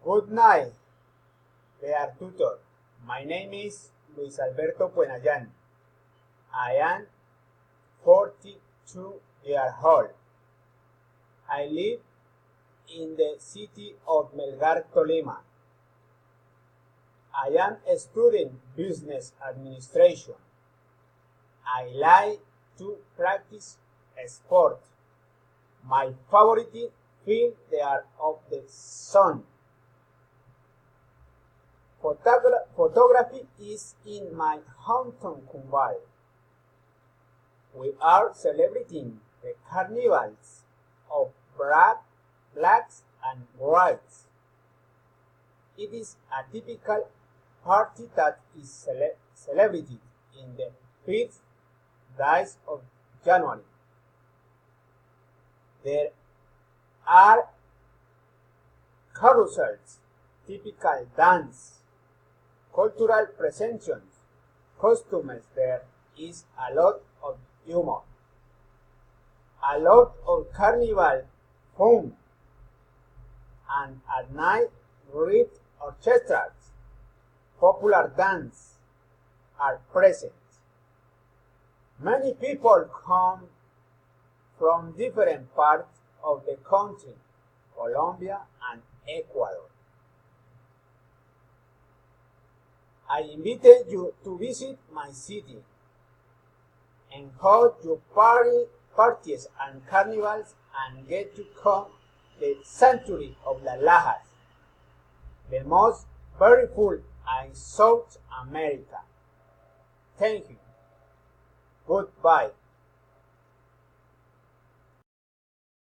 Good night, dear tutor. My name is Luis Alberto Puenayan. I am 42 years old. I live in the city of Melgar, Tolima. I am studying business administration. I like to practice sport. My favorite field are of the sun. Photography is in my hometown Cumbal. We are celebrating the carnivals of blacks and whites. It is a typical party that is celebrated in the 5th days of January. There are carousels, typical dance, cultural presentations, costumes. There is a lot of humor, a lot of carnival fun, and at night great orchestras, popular dance are present. Many people come from different parts of the country, Colombia and Ecuador. I invite you to visit my city and hold your parties and carnivals and get to come the sanctuary of the Lajas, the most beautiful in South America. Thank you. Goodbye.